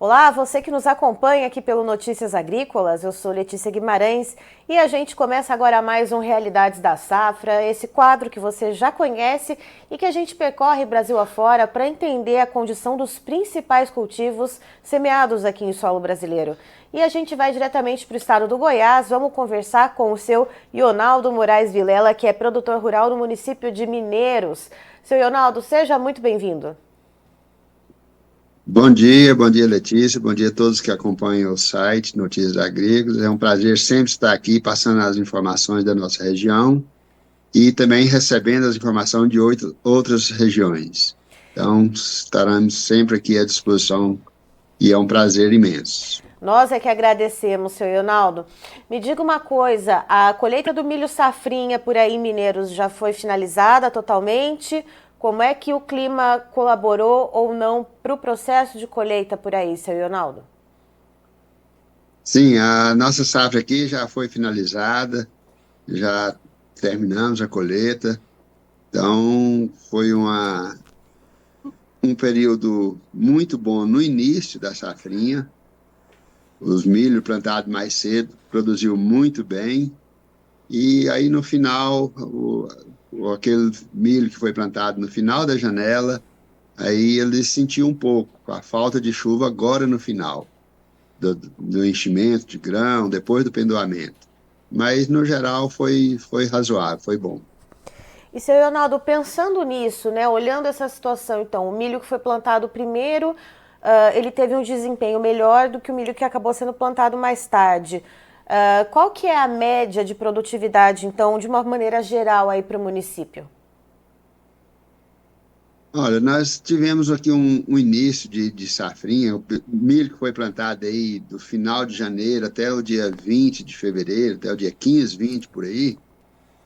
Olá, você que nos acompanha aqui pelo Notícias Agrícolas, eu sou Letícia Guimarães e a gente começa agora mais um Realidades da Safra, esse quadro que você já conhece e que a gente percorre Brasil afora para entender a condição dos principais cultivos semeados aqui em solo brasileiro. E a gente vai diretamente para o estado do Goiás, vamos conversar com o seu Ionaldo Moraes Vilela, que é produtor rural no município de Mineiros. Seu Ionaldo, seja muito bem-vindo. Bom dia Letícia, bom dia a todos que acompanham o site Notícias Agrícolas. É um prazer sempre estar aqui passando as informações da nossa região e também recebendo as informações de outras regiões. Então, estaremos sempre aqui à disposição e é um prazer imenso. Nós é que agradecemos, seu Ionaldo. Me diga uma coisa, a colheita do milho safrinha por aí em Mineiros já foi finalizada totalmente? Como é que o clima colaborou ou não para o processo de colheita por aí, seu Ionaldo? Sim, a nossa safra aqui já foi finalizada, já terminamos a colheita. Então, um período muito bom no início da safrinha. Os milho plantados mais cedo produziu muito bem. E aí no final, aquele milho que foi plantado no final da janela, aí ele sentiu um pouco a falta de chuva agora no final, do enchimento de grão, depois do pendoamento. Mas no geral foi razoável, foi bom. E, seu Ionaldo, pensando nisso, né, olhando essa situação, então, o milho que foi plantado primeiro, ele teve um desempenho melhor do que o milho que acabou sendo plantado mais tarde. Qual que é a média de produtividade, então, de uma maneira geral aí para o município? Olha, nós tivemos aqui um início de safrinha, o milho que foi plantado aí do final de janeiro até o dia 20 de fevereiro, até o dia 15, 20 por aí.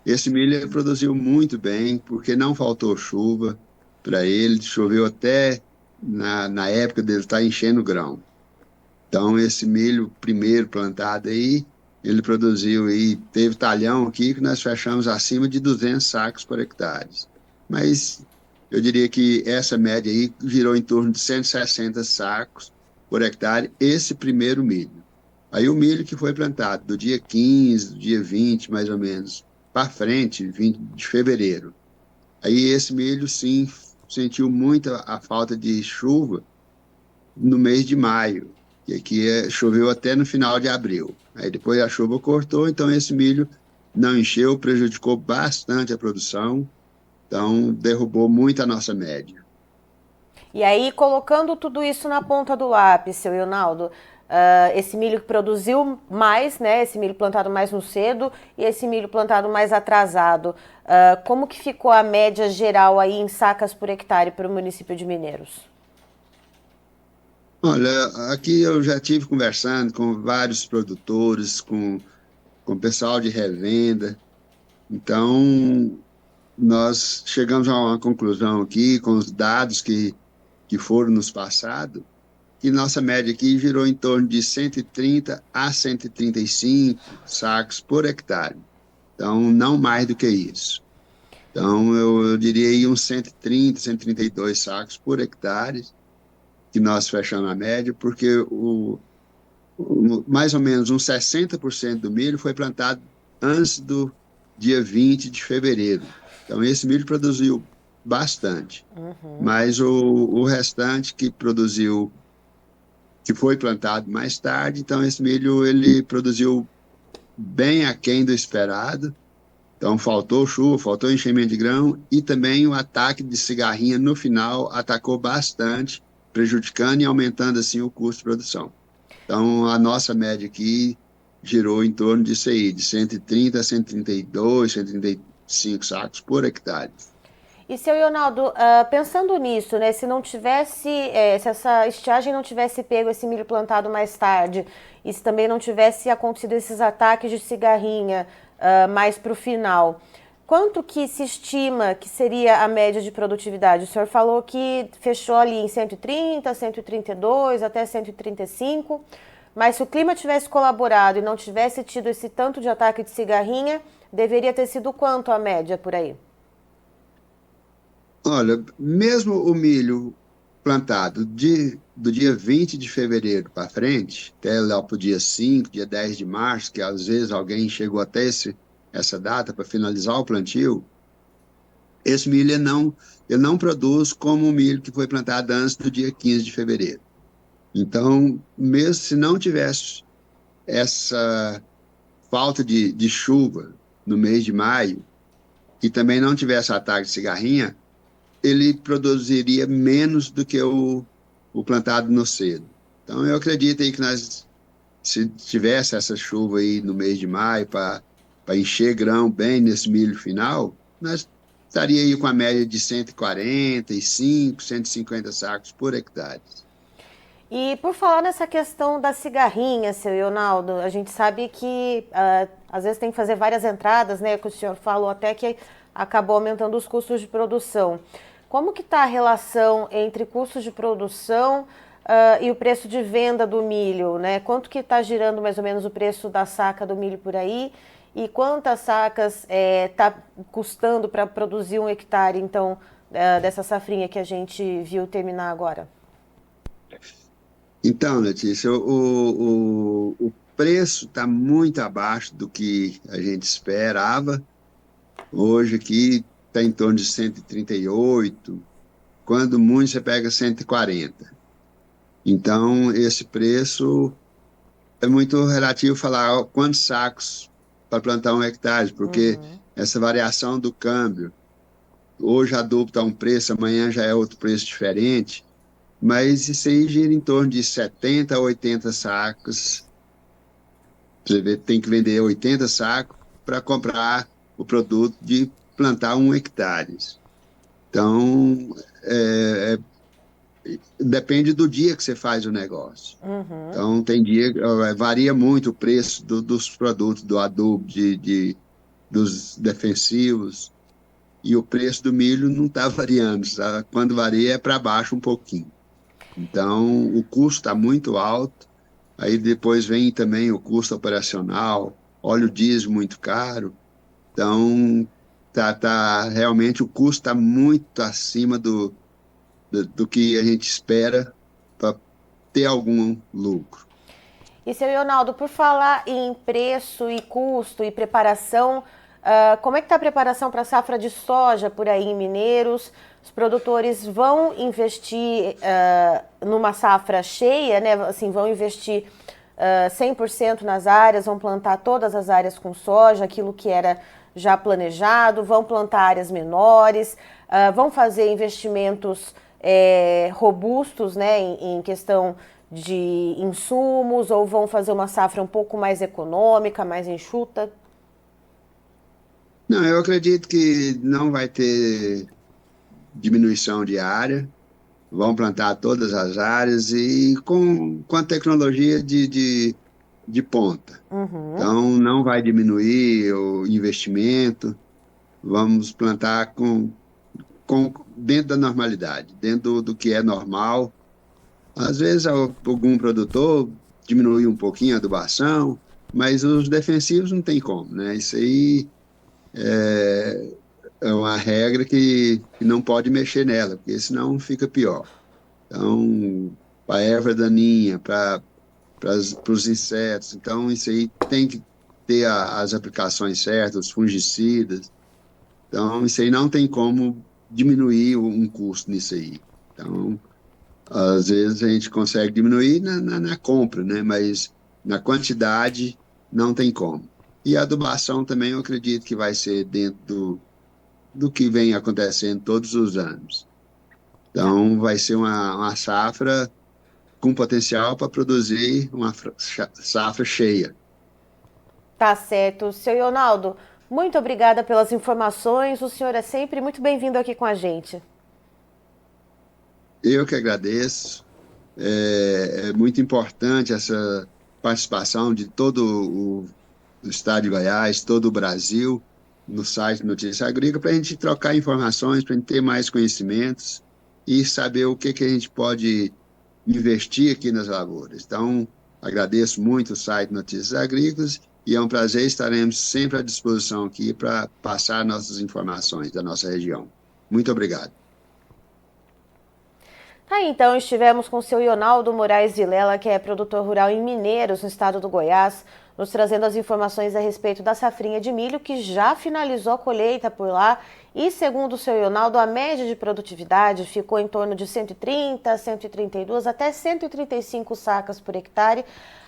Esse milho ele produziu muito bem, porque não faltou chuva para ele, choveu até na época dele estar enchendo o grão. Então, esse milho primeiro plantado aí, ele produziu e teve talhão aqui que nós fechamos acima de 200 sacos por hectare. Mas eu diria que essa média aí girou em torno de 160 sacos por hectare, esse primeiro milho. Aí o milho que foi plantado do dia 15, do dia 20, mais ou menos, para frente, 20 de fevereiro. Aí esse milho, sim, sentiu muito a falta de chuva no mês de maio, e aqui choveu até no final de abril. Aí depois a chuva cortou, então esse milho não encheu, prejudicou bastante a produção, então derrubou muito a nossa média. E aí, colocando tudo isso na ponta do lápis, seu Ionaldo, esse milho que produziu mais, né? Esse milho plantado mais no cedo e esse milho plantado mais atrasado, como que ficou a média geral aí em sacas por hectare para o município de Mineiros? Olha, aqui eu já tive conversando com vários produtores, com o pessoal de revenda, então nós chegamos a uma conclusão aqui com os dados que foram nos passados, que nossa média aqui girou em torno de 130 a 135 sacos por hectare. Então, não mais do que isso. Então, eu diria aí uns 130, 132 sacos por hectare, que nós fechamos a média, porque mais ou menos uns 60% do milho foi plantado antes do dia 20 de fevereiro. Então, esse milho produziu bastante. Mas o restante que produziu, que foi plantado mais tarde, então esse milho ele produziu bem aquém do esperado. Então faltou chuva, faltou enchimento de grão e também o ataque de cigarrinha no final atacou bastante, prejudicando e aumentando assim o custo de produção. Então a nossa média aqui girou em torno disso aí, de 130 a 132, 135 sacos por hectare. E, seu Ionaldo, pensando nisso, né, se não tivesse, se essa estiagem não tivesse pego esse milho plantado mais tarde, e se também não tivesse acontecido esses ataques de cigarrinha mais para o final, quanto que se estima que seria a média de produtividade? O senhor falou que fechou ali em 130, 132, até 135, mas se o clima tivesse colaborado e não tivesse tido esse tanto de ataque de cigarrinha, deveria ter sido quanto a média por aí? Olha, mesmo o milho plantado do dia 20 de fevereiro para frente, até lá para o dia 5, dia 10 de março, que às vezes alguém chegou até essa data para finalizar o plantio, esse milho ele não produz como o milho que foi plantado antes do dia 15 de fevereiro. Então, mesmo se não tivesse essa falta de chuva no mês de maio, e também não tivesse ataque de cigarrinha, ele produziria menos do que o plantado no cedo. Então, eu acredito aí que se tivesse essa chuva aí no mês de maio para encher grão bem nesse milho final, nós estaria aí com a média de 145, 150 sacos por hectare. E por falar nessa questão da cigarrinha, seu Leonardo, a gente sabe que às vezes tem que fazer várias entradas, né? Que o senhor falou até que acabou aumentando os custos de produção. Como que está a relação entre custos de produção e o preço de venda do milho, né? Quanto que está girando mais ou menos o preço da saca do milho por aí? E quantas sacas está custando para produzir um hectare, então, dessa safrinha que a gente viu terminar agora? Então, Letícia, o preço está muito abaixo do que a gente esperava. Hoje aqui está em torno de 138, quando muito você pega 140. Então, esse preço é muito relativo falar quantos sacos para plantar um hectare, porque essa variação do câmbio, hoje adubo está um preço, amanhã já é outro preço diferente, mas isso aí gira em torno de 70 a 80 sacos. Você vê, tem que vender 80 sacos para comprar o produto de plantar um hectare. Então, depende do dia que você faz o negócio. Então, tem dia, varia muito o preço dos produtos, do adubo, dos defensivos, e o preço do milho não está variando. Quando varia é para baixo um pouquinho. Então, o custo está muito alto, aí depois vem também o custo operacional, óleo diesel muito caro. Então, realmente o custo está muito acima do que a gente espera para ter algum lucro. E, seu Leonardo, por falar em preço e custo e preparação, como é que está a preparação para a safra de soja por aí em Mineiros? Os produtores vão investir numa safra cheia, né? Assim, vão investir 100% nas áreas, vão plantar todas as áreas com soja, aquilo que era já planejado, vão plantar áreas menores, vão fazer investimentos robustos, né, em questão de insumos, ou vão fazer uma safra um pouco mais econômica, mais enxuta? Não, eu acredito que não vai ter diminuição de área, vão plantar todas as áreas e com a tecnologia de ponta. Então, não vai diminuir o investimento, vamos plantar dentro da normalidade, dentro do que é normal. Às vezes, algum produtor diminui um pouquinho a adubação, mas os defensivos não tem como, né? Isso aí é uma regra que não pode mexer nela, porque senão fica pior. Então, para erva daninha, para os insetos, então isso aí tem que ter as aplicações certas, os fungicidas. Então, isso aí não tem como diminuir um custo nisso aí. Então, às vezes a gente consegue diminuir na compra, né? Mas na quantidade não tem como. E a adubação também eu acredito que vai ser dentro do que vem acontecendo todos os anos. Então, vai ser uma safra com potencial para produzir uma safra cheia. Tá certo. Seu Leonardo, muito obrigada pelas informações. O senhor é sempre muito bem-vindo aqui com a gente. Eu que agradeço. É muito importante essa participação de todo o estado de Goiás, todo o Brasil, no site Notícia Agrícola, para a gente trocar informações, para a gente ter mais conhecimentos e saber o que a gente pode investir aqui nas lavouras. Então, agradeço muito o site Notícias Agrícolas e é um prazer, estaremos sempre à disposição aqui para passar nossas informações da nossa região. Muito obrigado. Tá, então estivemos com o seu Ionaldo Moraes Vilela, que é produtor rural em Mineiros, no estado do Goiás, nos trazendo as informações a respeito da safrinha de milho, que já finalizou a colheita por lá. E segundo o seu Ionaldo, a média de produtividade ficou em torno de 130, 132 até 135 sacas por hectare,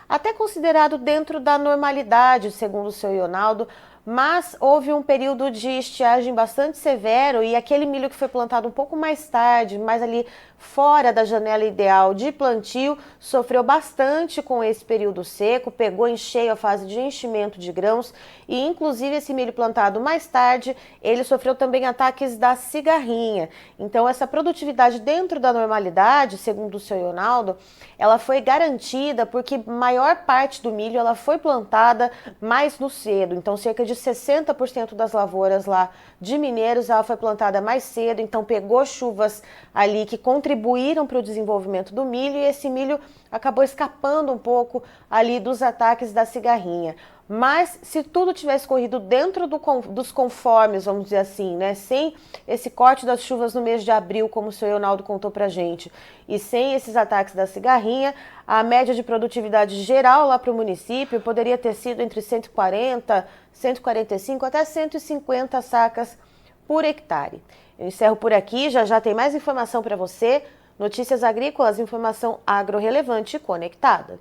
até considerado dentro da normalidade, segundo o seu Ionaldo, mas houve um período de estiagem bastante severo e aquele milho que foi plantado um pouco mais tarde, mais ali fora da janela ideal de plantio, sofreu bastante com esse período seco, pegou em cheio a fase de enchimento de grãos e inclusive esse milho plantado mais tarde, ele sofreu também ataques da cigarrinha. Então essa produtividade dentro da normalidade, segundo o seu Ionaldo, ela foi garantida porque maior parte do milho ela foi plantada mais no cedo, então cerca de 60% das lavouras lá de Mineiros ela foi plantada mais cedo, então pegou chuvas ali que contribuíram para o desenvolvimento do milho e esse milho acabou escapando um pouco ali dos ataques da cigarrinha. Mas se tudo tivesse corrido dentro dos conformes, vamos dizer assim, né, sem esse corte das chuvas no mês de abril, como o seu Ionaldo contou pra gente, e sem esses ataques da cigarrinha, a média de produtividade geral lá para o município poderia ter sido entre 140, 145 até 150 sacas por hectare. Eu encerro por aqui, já já tem mais informação para você. Notícias agrícolas, informação agro relevante e conectada.